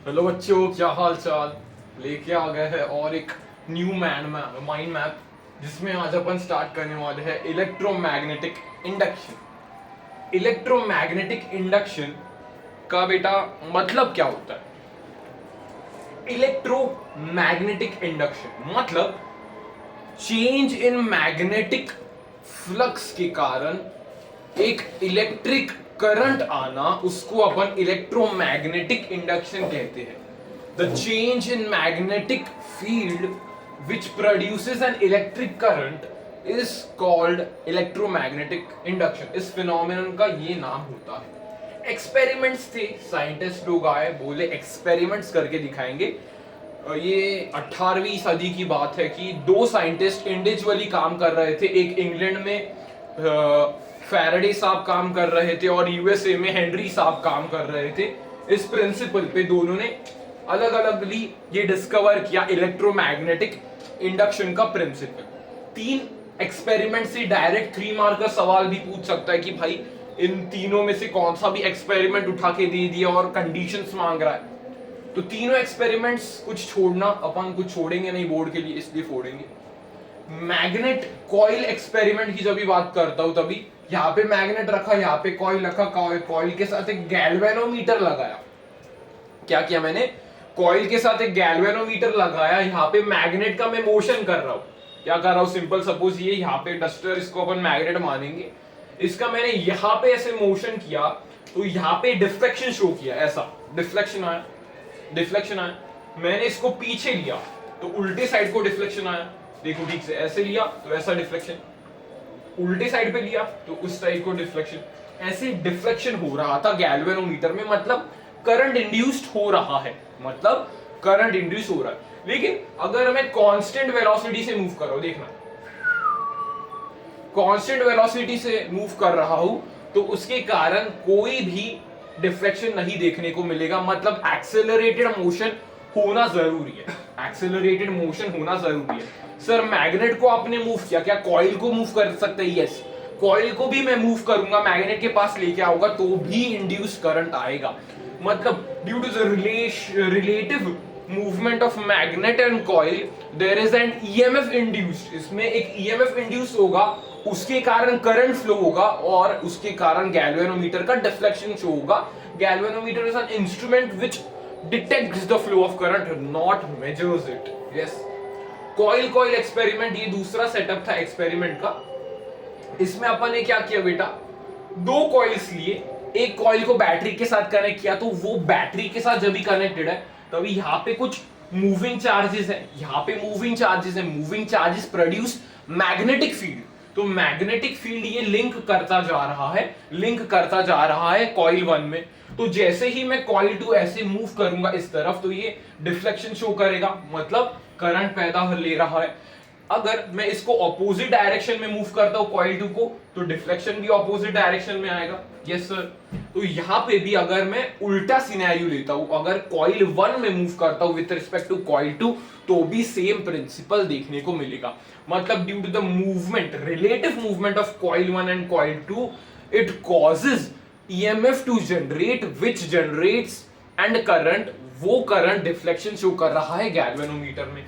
Hello बच्चों, क्या हाल चाल। लेके आ गए हैं और एक न्यू माइंड मैप जिसमें आज अपन स्टार्ट करने वाले हैं इलेक्ट्रोमैग्नेटिक इंडक्शन। इलेक्ट्रोमैग्नेटिक इंडक्शन का बेटा मतलब क्या होता है? इलेक्ट्रोमैग्नेटिक इंडक्शन मतलब चेंज इन मैग्नेटिक फ्लक्स के कारण एक इलेक्ट्रिक करंट आना, उसको अपन इलेक्ट्रोमैग्नेटिक इंडक्शन कहते हैं। The change in magnetic field which produces an electric current is called electromagnetic induction. इस फिनोमिनन का ये नाम होता है। एक्सपेरिमेंट्स थे, साइंटिस्ट लोग आए, बोले एक्सपेरिमेंट्स करके दिखाएंगे। ये 18वीं सदी की बात है कि दो साइंटिस्ट इंडिविजुअली काम कर रहे थे। एक इंग्लैंड में फैराडे साहब काम कर रहे थे और यूएसए में हेनरी साहब काम कर रहे थे। इस प्रिंसिपल पे दोनों ने अलग अलगली ये डिस्कवर किया इलेक्ट्रोमैग्नेटिक इंडक्शन का प्रिंसिपल। 3 एक्सपेरिमेंट से डायरेक्ट 3 मार्क का सवाल भी पूछ सकता है कि भाई इन तीनों में से कौन सा भी एक्सपेरिमेंट उठा के दे दिया और कंडीशंस मांग रहा है। तो तीनों एक्सपेरिमेंट्स कुछ छोड़ना, अपन कुछ छोड़ेंगे नहीं बोर्ड के लिए, इसलिए फोड़ेंगे। मैग्नेट कॉइल एक्सपेरिमेंट की जब भी बात करता हूं तभी यहाँ पे मैग्नेट रखा, यहाँ पे कॉइल रखा, कॉइल के साथ एक गैल्वेनोमीटर लगाया। क्या किया मैंने? कॉइल के साथ एक गैल्वेनोमीटर लगाया, यहाँ पे मैग्नेट का मैं मोशन कर रहा हूँ। क्या कर रहा हूँ? सिंपल सपोज ये यहाँ पे डस्टर, इसको अपन मैग्नेट मानेंगे। इसका मैंने यहाँ पे ऐसे मोशन किया तो यहाँ पे डिफ्लेक्शन शो किया, ऐसा डिफ्लेक्शन आया। डिफ्लेक्शन आया, मैंने इसको पीछे लिया तो उल्टे साइड को डिफ्लेक्शन आया। देखो ठीक से, ऐसे लिया तो ऐसा डिफ्लेक्शन, उल्टे साइड पे लिया तो उस साइड को डिफ्लेक्शन। ऐसे डिफ्लेक्शन हो रहा था गैल्वेनोमीटर में, मतलब करंट इंड्यूस्ड हो रहा है, मतलब करंट इंड्यूस हो रहा है। लेकिन अगर मैं कांस्टेंट वेलोसिटी से मूव कर रहा हूं, देखना कांस्टेंट वेलोसिटी से मूव कर रहा हूं तो उसके कारण कोई भी डिफ्लेक्शन नहीं देखने को मिलेगा। मतलब एक्सेलरेटेड मोशन होना जरूरी है, एक्सेलरेटेड मोशन होना जरूरी है। सर मैग्नेट को आपने मूव किया, क्या कॉइल को मूव कर सकते हैं? यस, कॉइल को भी मैं मूव करूंगा, मैग्नेट के पास लेके आऊंगा तो भी इंड्यूस्ड करंट आएगा। मतलब due to the relative movement of magnet and coil there is an EMF induced. इसमें एक ईएमएफ इंड्यूस होगा, उसके कारण करंट फ्लो होगा और उसके कारण गैल्वेनोमीटर का डिफ्लेक्शन शो होगा। Galvanometer is an instrument which detects the flow of current, not measures it. Yes, coil experiment ये दूसरा सेटअप था एक्सपेरिमेंट का। इसमें अपन ने क्या किया बेटा, 2 कॉइल्स लिए, एक कॉइल को बैटरी के साथ कनेक्ट किया तो वो बैटरी के साथ जब भी कनेक्टेड है तभी यहाँ पे कुछ मूविंग चार्जेस है, यहाँ पे मूविंग चार्जेस है, moving charges produce magnetic field. तो मैग्नेटिक फील्ड ये लिंक करता जा रहा है, लिंक करता जा रहा है कॉइल 1 में। तो जैसे ही मैं कॉइल 2 ऐसे मूव करूंगा इस तरफ तो ये डिफ्लेक्शन शो करेगा, मतलब करंट पैदा ले रहा है। अगर मैं इसको ऑपोजिट डायरेक्शन में मूव करता हूं कॉइल 2 को तो डिफ्लेक्शन भी ऑपोजिट डायरेक्शन में आएगा। Yes sir. तो यहां पे भी अगर मैं उल्टा सिनेरियो लेता हूं, अगर कॉइल 1 में मूव करता हूं विद रिस्पेक्ट टू कॉइल 2 तो भी सेम प्रिंसिपल देखने को मिलेगा। मतलब due to the movement, relative movement of coil 1 and coil 2 it causes EMF to generate which generates and current, वो करंट डिफ्लेक्शन शो कर रहा है गैल्वेनोमीटर में।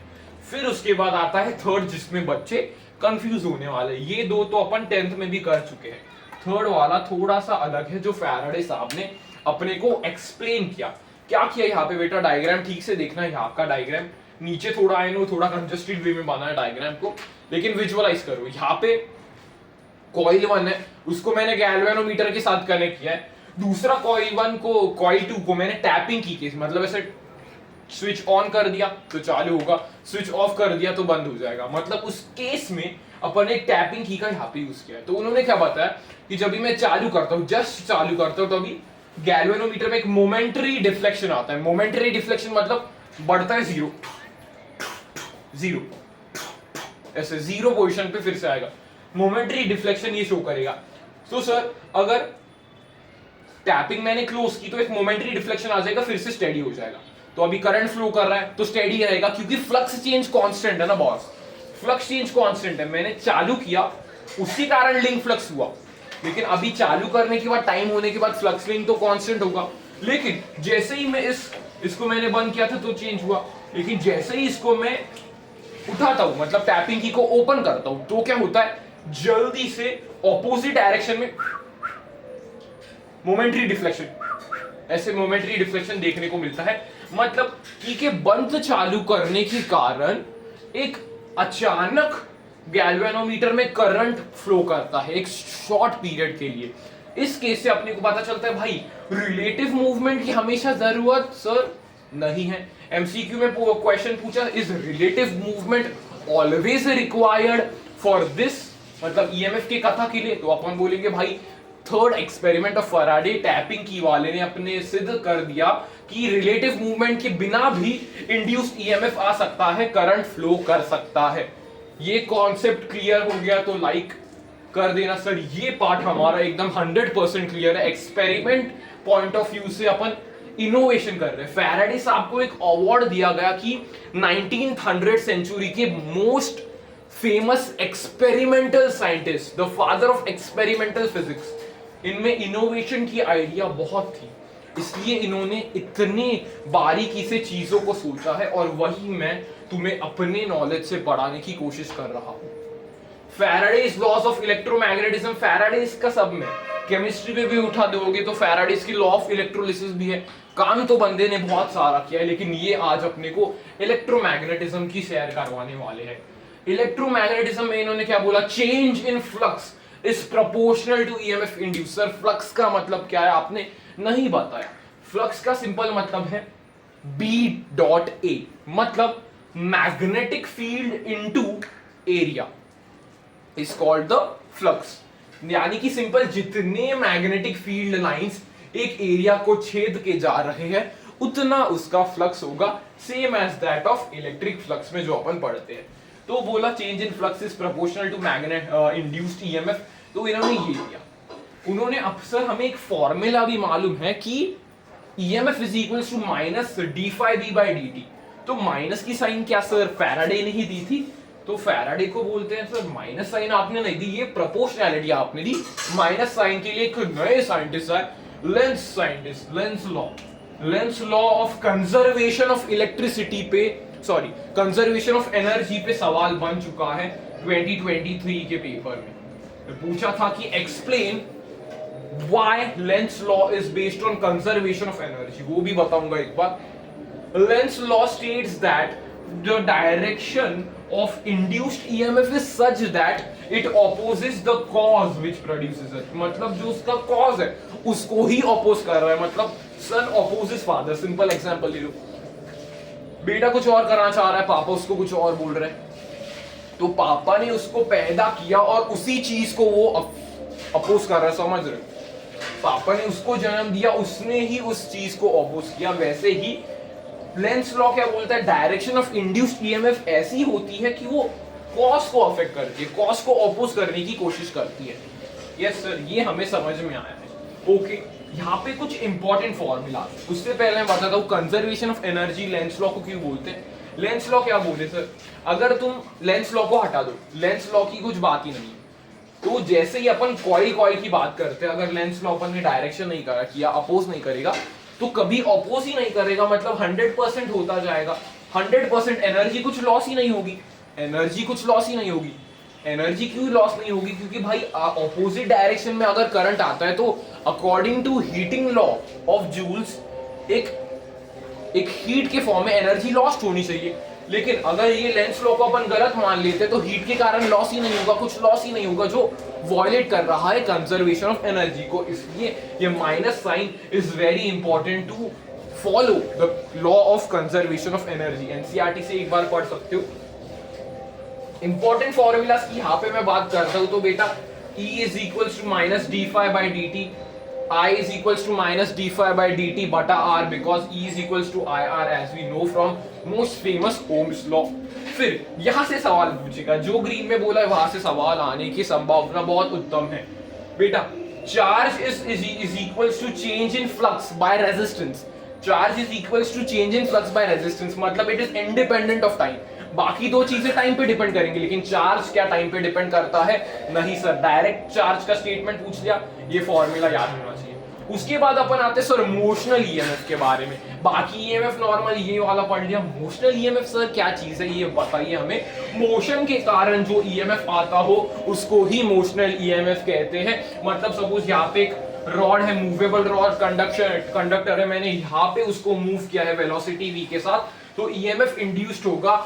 फिर उसके बाद आता है थर्ड, जिसमें बच्चे कंफ्यूज होने वाले। ये 2 तो अपन 10th में भी कर चुके हैं। थर्ड वाला थोड़ा सा अलग है, जो फैराडे साहब ने अपने को एक्सप्लेन किया। क्या किया यहाँ पे बेटा, डायग्राम ठीक से देखना, यहाँ का डायग्राम नीचे थोड़ा आई नो थोड़ा कंजस्टेड वे में बना है डायग्राम को, लेकिन विजुअलाइज करो। यहाँ पे कॉइल 1 है, उसको मैंने गैल्वेनोमीटर के साथ कनेक्ट किया है। दूसरा कॉइल 1 को, कॉइल 2 को मैंने टैपिंग की, मतलब ऐसे स्विच ऑन कर दिया तो चालू होगा, स्विच ऑफ कर दिया तो बंद हो जाएगा। मतलब उस केस में अपन एक टैपिंग की का यहाँ पे यूज किया है। तो उन्होंने क्या बताया कि जब भी मैं चालू करता हूँ, जस्ट चालू करता हूँ, तभी गैल्वेनोमीटर में एक मोमेंटरी डिफ्लेक्शन आता है। मोमेंटरी डिफ्लेक्शन मतलब बढ़ता है जीरो, ऐसे जीरो पोजिशन पे फिर से आएगा, मोमेंटरी डिफ्लेक्शन ये शो करेगा। तो सर अगर टैपिंग मैंने क्लोज की तो एक मोमेंटरी डिफ्लेक्शन आ जाएगा, फिर से स्टेडी हो जाएगा। तो अभी करंट फ्लो कर रहा है तो स्टेडी रहेगा, क्योंकि फ्लक्स चेंज कांस्टेंट है ना बॉस, फ्लक्स चेंज कांस्टेंट है। मैंने चालू किया उसके कारण लिंक फ्लक्स हुआ, लेकिन अभी चालू करने के बाद, टाइम होने के बाद फ्लक्स लिंक तो कांस्टेंट होगा। लेकिन जैसे ही मैं इसको मैंने बंद किया था तो चेंज हुआ, लेकिन जैसे ही इसको मैं उठाता हूं, मतलब टैपिंग की को ओपन करता हूं, तो क्या होता है, जल्दी से ऑपोजिट डायरेक्शन में मोमेंटरी डिफ्लेक्शन, ऐसे मोमेंटरी डिफ्लेक्शन देखने को मिलता है। मतलब की के बंद चालू करने के कारण एक अचानक गैल्वेनोमीटर में करंट फ्लो करता है एक शॉर्ट पीरियड के लिए। इस केस से अपने को पता चलता है भाई रिलेटिव मूवमेंट की हमेशा जरूरत सर नहीं है। एमसीक्यू में क्वेश्चन पूछा, is relative movement always required for this, मतलब ईएमएफ के कथा के लिए, तो अपन बोलेंगे भाई third experiment of Faraday tapping की वाले ने अपने सिद्ध कर दिया कि रिलेटिव मूवमेंट के बिना भी इंड्यूस्ड ईएमएफ आ सकता है, करंट फ्लो कर सकता है। ये कॉन्सेप्ट क्लियर हो गया तो लाइक कर देना सर। ये पार्ट हमारा एकदम 100% क्लियर है। एक्सपेरिमेंट पॉइंट ऑफ व्यू से अपन इनोवेशन कर रहे हैं। फैराडे साहब को एक अवार्ड दिया गया कि 1900 सेंचुरी के most famous experimental scientist, the father of experimental physics. इनमें इनोवेशन की आइडिया बहुत थी, इसलिए इन्होंने इतने बारीकी से चीजों को सोचा है, और वही मैं तुम्हें अपने नॉलेज से पढ़ाने की कोशिश कर रहा हूं। Faraday's laws of electromagnetism, Faraday's का सब में केमिस्ट्री में भी उठा दोगे तो फैराडेज की लॉ ऑफ इलेक्ट्रोलिसिस भी है। काम तो बंदे ने बहुत सारा किया है, लेकिन ये आज अपने को इलेक्ट्रोमैग्नेटिज्म की सैर करवाने वाले हैं। इलेक्ट्रोमैग्नेटिज्म में इन्होंने क्या बोला, change in flux is proportional to EMF induce. Sir flux का मतलब क्या है आपने नहीं बताया। फ्लक्स का सिंपल मतलब है बी डॉट ए, मतलब magnetic field into area is called the flux. यानी कि सिंपल जितने मैग्नेटिक फील्ड लाइंस एक एरिया को छेद के जा रहे हैं उतना उसका फ्लक्स होगा, same as that of electric flux में जो अपन पढ़ते हैं। तो बोला change in flux is proportional to magnet induced EMF, तो इन्होंने ये दिया। उन्होंने अक्सर हमें एक फॉर्मूला भी मालूम है कि EMF is equals to minus D phi B by D T. तो माइनस की साइन क्या सर फैराडे ने ही दी थी, तो फैराडे को बोलते हैं सर माइनस साइन आपने नहीं दी, ये प्रोपोर्शनैलिटी आपने दी। माइनस साइन के लिए एक नए साइंटिस्ट आए, lens scientist, Lenz law of conservation of electricity पे, सॉरी कंजर्वेशन ऑफ एनर्जी पे सवाल बन चुका है 2023 के पेपर में। पूछा था कि explain why Lenz's law is based on conservation of energy, वो भी बताऊंगा एक बार। Lenz's law states that the direction of induced EMF is such that it opposes the cause which produces it, मतलब जो उसका cause है उसको ही oppose कर रहा है। मतलब son opposes father, simple example ले लो, बेटा कुछ और करना चाह रहा है, पापा उसको कुछ और बोल रहे हैं, तो पापा ने उसको पैदा किया और उसी चीज को वो अपोज कर रहा है, समझ रहे? पापा ने उसको जन्म दिया, उसने ही उस चीज को अपोज किया। वैसे ही लेंस लॉ क्या बोलता है, डायरेक्शन ऑफ इंड्यूस्ड ईएमएफ ऐसी होती है कि वो कॉज को अफेक्ट करती है, कॉज को अपोज करने की कोशिश करती है। यस सर, ये हमें समझ में आया है। ओके, यहाँ पे कुछ इंपॉर्टेंट फॉर्मूला, उससे पहले मैं बताता हूँ conservation of energy Lenz law को क्यों बोलते हैं। लेंस लॉ क्या बोले सर, अगर तुम लेंस लॉ को हटा दो, लेंस लॉ की कुछ बात ही नहीं है, तो जैसे ही अपन कॉइल की बात करते हैं, अगर लेंस लॉ अपन ने डायरेक्शन नहीं करा किया, अपोज नहीं करेगा, तो कभी अपोज ही नहीं करेगा, मतलब 100% होता जाएगा। 100% एनर्जी कुछ लॉस ही नहीं होगी, एनर्जी कुछ लॉस ही नहीं होगी। एनर्जी क्यों लॉस नहीं होगी, क्योंकि भाई ऑपोजिट डायरेक्शन में अगर करंट आता है तो according to heating law of Joule's एक हीट के फॉर्म में एनर्जी लॉस्ट होनी चाहिए। लेकिन अगर ये लेंस लॉ को अपन गलत मान लेते तो हीट के कारण लॉस ही नहीं होगा, कुछ लॉस ही नहीं होगा, जो वॉयलेट कर रहा है कंजर्वेशन ऑफ एनर्जी को। इसलिए ये minus sign is very important to follow the law of conservation of energy. NCERT से एक बार पढ़ सकते हो। इंपॉर्टेंट फॉर्मूलास की यहाँ पे मैं बात करता हूँ, तो बेटा E is equals to minus d phi by dt, I is equals to minus d phi by dt बटा R, because E is equals to IR as we know from most famous Ohm's law। फिर यहाँ से सवाल पूछेगा, जो green में बोला है वहां से सवाल आने की संभावना बहुत उत्तम है। बेटा charge is equals to change in flux by resistance, charge is equals to change in flux by resistance, मतलब it is independent of time। बाकी दो चीजें टाइम पे डिपेंड करेंगी, लेकिन चार्ज क्या टाइम पे डिपेंड करता है? नहीं सर, डायरेक्ट चार्ज का स्टेटमेंट पूछ लिया, ये फॉर्मूला याद होना चाहिए। उसके बाद अपन आते हैं सर मोशनल ईएमएफ के बारे में। बाकी ईएमएफ नॉर्मल ये वाला पढ़ लिया, मोशनल ईएमएफ सर क्या चीज है ये बताइए हमें। मोशन के कारण जो ईएमएफ आता हो उसको ही मोशनल ईएमएफ कहते हैं। मतलब सपोज यहाँ पे एक रॉड है, मूवेबल रॉड, कंडक्टर है, मैंने यहाँ पे उसको मूव किया है वेलोसिटी v के साथ, तो ईएमएफ इंड्यूस्ड होगा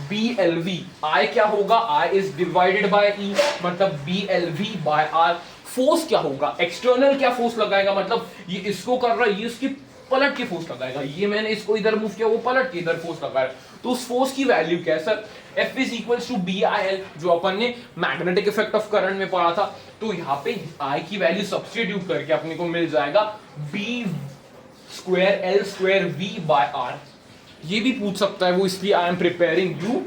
BLV। I क्या होगा, I is divided by E, मतलब BLV बाय R। फोर्स क्या होगा, एक्सटर्नल क्या फोर्स लगाएगा, मतलब ये इसको कर रहा है, ये इसकी पलट के फोर्स लगाएगा, ये मैंने इसको इधर मूव किया, वो पलट के इधर फोर्स लगाएगा। तो उस फोर्स की वैल्यू क्या है sir, F is equal to BIL, जो अपन ने मैग्नेटिक इफेक्ट ऑफ करंट में पढ़ा था। तो यहाँ पे I की वैल्यू सब्स्टिट्यूट करके अपने को मिल जाएगा B square L square V by R। ये भी पूछ सकता है वो, इसलिए I am preparing you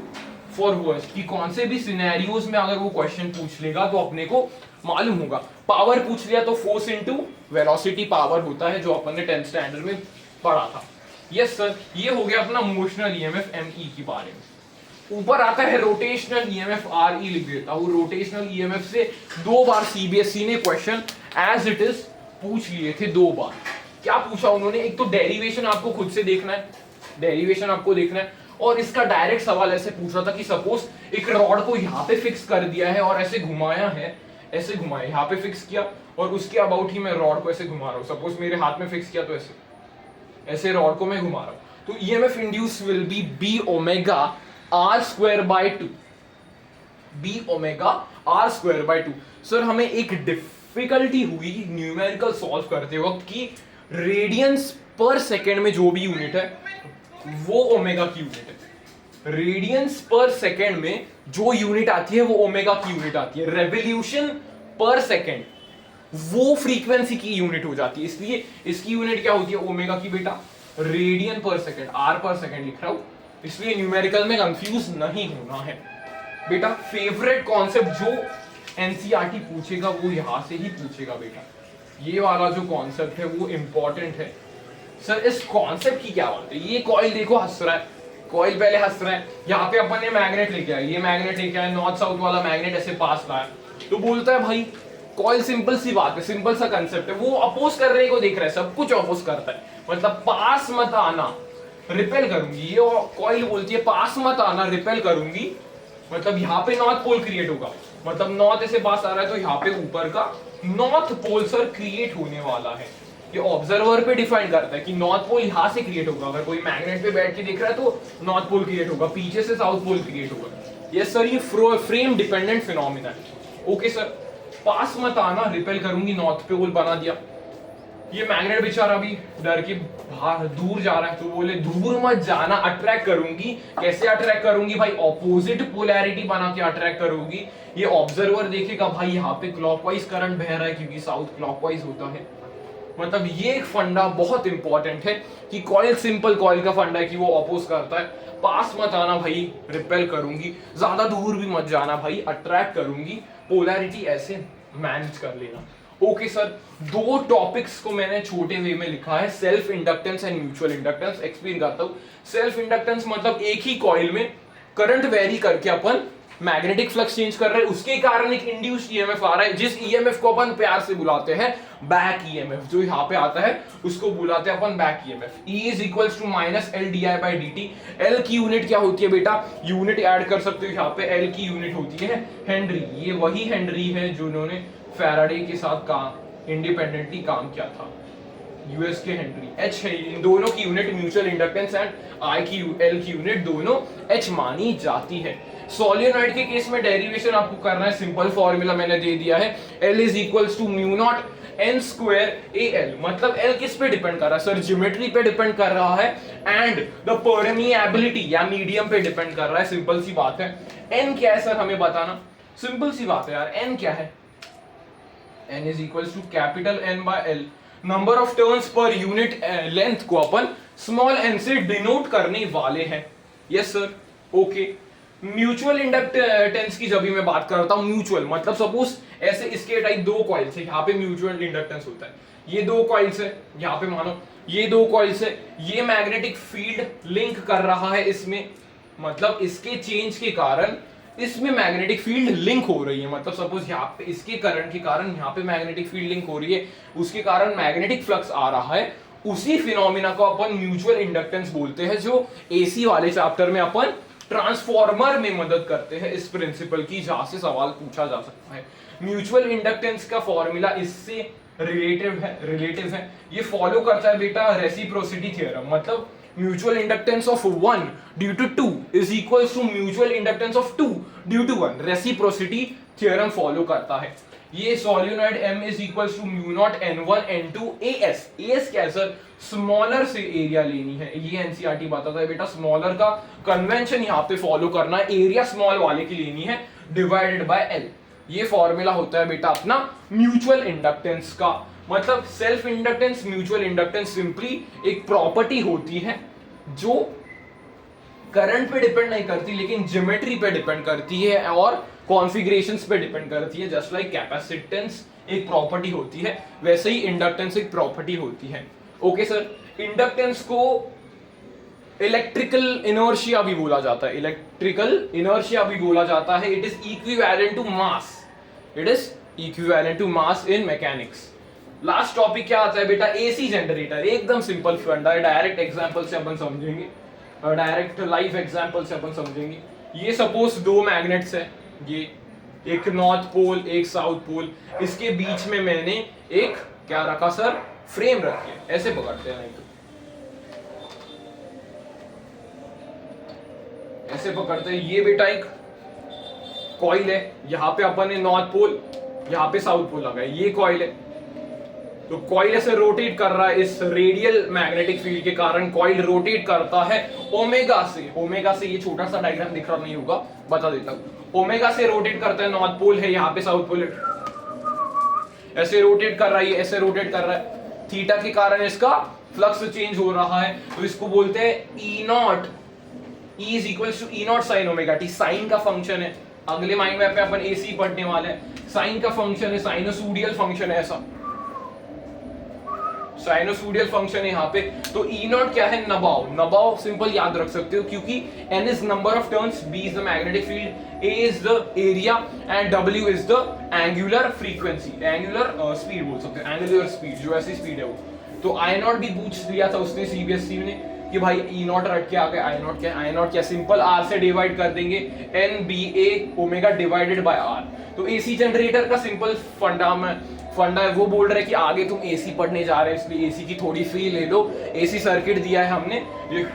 for worst, कि कौन से भी सिनेरियोज में अगर वो क्वेश्चन पूछ लेगा तो अपने को मालूम होगा। पावर पूछ लिया तो फोर्स इनटू वेलोसिटी पावर होता है, जो अपन ने 10th स्टैंडर्ड में पढ़ा था। यस सर, ये हो गया अपना मोशनल ईएमएफ ME के बारे में। ऊपर आता है रोटेशनल ईएमएफ RE, लिख देता हूं। रोटेशनल ईएमएफ से 2 बार CBSE ने क्वेश्चन एज इट इज पूछ लिए थे, 2 बार। क्या पूछा उन्होंने, एक तो डेरिवेशन आपको खुद से देखना है, डेरिवेशन आपको देखना है, और इसका डायरेक्ट सवाल ऐसे पूछ रहा था कि सपोज एक रॉड को यहाँ पे फिक्स कर दिया है और ऐसे घुमाया है, ऐसे घुमाया, यहाँ पे फिक्स किया और उसके अबाउट ही मैं रॉड को ऐसे घुमा रहा हूँ। सपोज मेरे हाथ में फिक्स किया तो ऐसे रॉड को मैं घुमा रहा हूँ, तो EMF induce will be B omega R square by 2, B omega R square by 2। Sir हमें एक डिफिकल्टी हुई न्यूमेरिकल सॉल्व करते वक्त कि रेडियंस पर सेकेंड में जो भी यूनिट है वो ओमेगा की यूनिट है। रेडियंस पर सेकेंड में जो यूनिट आती है वो ओमेगा की यूनिट आती है। रेवोल्यूशन पर सेकेंड वो फ्रीक्वेंसी की यूनिट हो जाती है, इसलिए इसकी यूनिट क्या होती है ओमेगा की बेटा, रेडियन पर सेकेंड, R पर सेकेंड लिख रहा हूं, इसलिए न्यूमेरिकल में कंफ्यूज नहीं होना है बेटा। फेवरेट कॉन्सेप्ट जो एनसीईआरटी पूछेगा वो यहां से ही पूछेगा बेटा, ये वाला जो कॉन्सेप्ट है वो इंपॉर्टेंट है। सर इस कॉन्सेप्ट की क्या बात है, ये कॉइल देखो हंस रहा है, कॉइल पहले हंस रहा है, यहाँ पे अपन ने मैग्नेट लेके आया, ये मैग्नेट लेके आया, नॉर्थ साउथ वाला मैग्नेट ऐसे पास लाया, तो बोलता है भाई कॉइल सिंपल सी बात है, सिंपल सा कंसेप्ट है, वो अपोज करने को देख रहा है, सब कुछ अपोज करता है, मतलब पास मत आना रिपेल करूंगी, ये कॉइल बोलती है पास मत आना रिपेल करूंगी, मतलब यहाँ पे नॉर्थ पोल क्रिएट होगा, मतलब नॉर्थ ऐसे पास आ रहा है तो यहाँ पे ऊपर का नॉर्थ पोल सर क्रिएट होने वाला है। ये ऑब्जर्वर पे डिफाइन करता है कि नॉर्थ पोल यहां से क्रिएट होगा, अगर कोई मैग्नेट पे बैठ के देख रहा है तो नॉर्थ पोल क्रिएट होगा, पीछे से साउथ पोल क्रिएट होगा। यस सर, ये फ्रेम डिपेंडेंट फिनोमिना है। ओके सर, पास मत आना रिपेल करूंगी, नॉर्थ पोल बना दिया, ये मैग्नेट बेचारा भी डर के बाहर दूर जा रहा है, तो बोले दूर मत जाना, अट्रैक्ट करूंगी। कैसे अट्रैक्ट करूंगी भाई, ऑपोजिट पोलैरिटी बना के अट्रैक्ट करूंगी। ये ऑब्जर्वर देखेगा भाई यहाँ पे क्लॉकवाइज करंट बह रहा है क्योंकि साउथ क्लॉकवाइज होता है। मतलब ये एक फंडा बहुत इंपॉर्टेंट है कि कॉइल, सिंपल कॉइल का फंडा है कि वो अपोज करता है, पास मत आना भाई रिपेल करूंगी, ज्यादा दूर भी मत जाना भाई अट्रैक्ट करूंगी, पोलैरिटी ऐसे मैनेज कर लेना। ओके सर, 2 टॉपिक्स को मैंने छोटे वे में लिखा है, self inductance and mutual inductance. Explain करता हूं। सेल्फ इंडक्टेंस मतलब एक ही कॉइल में करंट वेरी करके अपन मैग्नेटिक फ्लक्स चेंज कर रहे हैं, उसके कारण एक इंड्यूस्ड ईएमएफ आ रहा है, जिस ईएमएफ को अपन प्यार से बुलाते हैं बैक ईएमएफ, जो यहाँ पे आता है उसको बुलाते हैं अपन back EMF. E is equals to minus L D I by D T. L की यूनिट क्या होती है बेटा, यूनिट ऐड कर सकते हो यहाँ पे, एल की यूनिट होती है हेनरी। ये वही हेनरी है जो उन्होंने फैराडे के साथ काम इंडिपेंडेंटली काम किया था, यूएस के हेनरी। एच है, इन दोनों की unit mutual inductance and I की एल की यूनिट दोनों एच मानी जाती है। सोलेनॉइड के केस में डेरिवेशन आपको करना है, सिंपल फॉर्मूला मैंने दे दिया है, L is equals to mu naught N square A L. मतलब L किस पे डिपेंड कर रहा है सर, ज्योमेट्री पे डिपेंड कर रहा है एंड द परमिएबिलिटी या मीडियम पे डिपेंड कर रहा है। सिंपल सी बात है। N क्या है सर हमें बताना, सिंपल सी बात है यार, N क्या है, N is equals to capital N by L। Number of turns पर यूनिट लेंथ को अपन स्मॉल n से डिनोट करने वाले हैं। Yes sir, okay. Mutual inductance की जब भी मैं बात करता हूं, म्यूचुअल मतलब सपोज ऐसे इसके टाइप 2 कॉइल्स है, यहाँ पे म्यूचुअल इंडक्टेंस होता है, ये 2 कॉइल्स है, यहाँ पे मानो ये 2 कॉइल्स है, ये मैग्नेटिक फील्ड लिंक कर रहा है इसमें, मतलब इसके चेंज के कारण इसमें मैग्नेटिक फील्ड लिंक हो रही है, मतलब सपोज यहाँ पे इसके करंट के कारण यहाँ पे मैग्नेटिक फील्ड लिंक हो रही है, उसके कारण मैग्नेटिक फ्लक्स आ रहा है, उसी फिनोमिना को अपन म्यूचुअल इंडक्टेंस बोलते हैं, जो एसी वाले चैप्टर में अपन ट्रांसफॉर्मर में मदद करते हैं इस प्रिंसिपल की, जहां से सवाल पूछा जा सकता है। म्यूचुअल इंडक्टेंस का फॉर्मूला इससे रिलेटिव है, ये फॉलो करता है बेटा रेसिप्रोसिटी थ्योरम, मतलब mutual inductance of 1 due to 2 is equals to mutual inductance of 2 due to 1, reciprocity theorem follow करता है। ये solenoid M is equals to mu naught N1 N2 AS, AS क्या है सर, स्मॉलर से area लेनी है, ये एनसीईआरटी बताता है बेटा, स्मॉलर का कन्वेंशन यहाँ पे फॉलो करना है, एरिया स्मॉल वाले की लेनी है डिवाइडेड बाय L। ये फॉर्मूला होता है बेटा अपना म्यूचुअल इंडक्टेंस का, मतलब self inductance mutual inductance simply एक प्रॉपर्टी होती है जो करंट पे डिपेंड नहीं करती, लेकिन ज्योमेट्री पे डिपेंड करती है और कॉन्फ़िगरेशंस पे डिपेंड करती है। जस्ट लाइक कैपेसिटेंस एक प्रॉपर्टी होती है, वैसे ही इंडक्टेंस एक प्रॉपर्टी होती है। ओके सर, इंडक्टेंस को इलेक्ट्रिकल इनर्शिया भी बोला जाता है, इलेक्ट्रिकल इनर्शिया भी बोला जाता है। It is equivalent to mass, it is equivalent to mass in mechanics. Last topic क्या आता है बेटा, एसी जनरेटर, एकदम सिंपल फंडा है, डायरेक्ट एग्जांपल से अपन समझेंगे, डायरेक्ट लाइव एग्जांपल से अपन समझेंगे। ये सपोज दो मैग्नेट्स है, ये एक नॉर्थ पोल एक साउथ पोल, इसके बीच में मैंने एक क्या रखा सर, फ्रेम रखी है, ऐसे पकड़ते हैं, नहीं तो ऐसे पकड़ते हैं। ये बेटा एक कॉइल है, यहाँ पे अपन ने नॉर्थ पोल यहाँ पे साउथ पोल लगा है, ये कॉइल है, तो कॉइल ऐसे रोटेट कर रहा है, इस रेडियल मैग्नेटिक फील्ड के कारण कॉइल रोटेट करता है ओमेगा से ये छोटा सा डायग्राम दिख रहा नहीं होगा, बता देता हूं, ओमेगा से रोटेट करता है, नॉर्थ पोल है यहाँ पे, साउथ पोल ऐसे रोटेट कर रहा है, ऐसे रोटेट कर रहा है, थीटा के कारण इसका फ्लक्स चेंज हो रहा है, तो इसको बोलते हैं E naught, E is equal to E naught sine omega T, sine का फंक्शन है, अगले माइंड मैप पे अपन एसी पढ़ने वाले हैं, साइन का फंक्शन है, साइनोसोडियल फंक्शन है, ऐसा साइनोसोडियल फंक्शन है यहाँ पे। तो ई नॉट क्या है, नबाव, नबाव सिंपल याद रख सकते हो, क्योंकि n is number of turns, b is the magnetic field, a is the area and w is the angular frequency, angular speed बोल सकते हो, एंगुलर स्पीड, जो ऐसी स्पीड है वो। तो आई नॉट भी पूछ लिया था उसने सीबीएसई ने कि भाई ई नॉट रट के आ गए, आई नॉट क्या, आई नॉट क्या, सिंपल r से डिवाइड कर देंगे, n b a omega divided by r। तो एसी जनरेटर का सिंपल फंडा है, वो बोल रहे हैं कि आगे तुम एसी पढ़ने जा रहे हैं, इसलिए एसी की थोड़ी फी ले लो, एसी सर्किट दिया है हमने, ये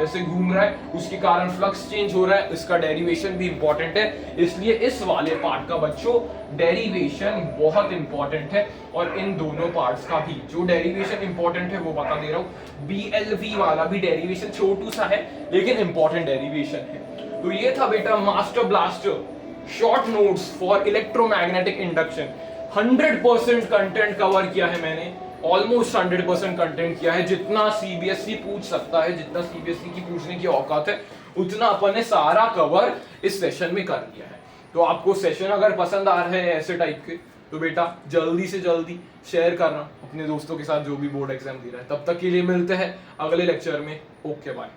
ऐसे घूम रहा है, उसके कारण फ्लक्स चेंज हो रहा है, इसका डेरिवेशन भी इंपॉर्टेंट है, इसलिए इस वाले पार्ट का बच्चों डेरिवेशन बहुत इंपॉर्टेंट है, और इन दोनों पार्ट्स का भी जो डेरिवेशन इंपॉर्टेंट है वो बता दे रहा हूँ। BLV वाला भी डेरिवेशन छोटू सा है लेकिन इंपॉर्टेंट डेरिवेशन है। तो ये था बेटा master blaster short notes for electromagnetic induction. 100% content cover किया है मैंने, ऑलमोस्ट 100% कंटेंट किया है, जितना सीबीएसई पूछ सकता है, जितना सीबीएसई की पूछने की औकात है, उतना अपन ने सारा कवर इस सेशन में कर लिया है। तो आपको सेशन अगर पसंद आ रहे हैं ऐसे टाइप के, तो बेटा जल्दी से जल्दी शेयर करना अपने दोस्तों के साथ जो भी बोर्ड एग्जाम दे रहा है। तब तक के लिए मिलते हैं अगले लेक्चर में, ओके बाय।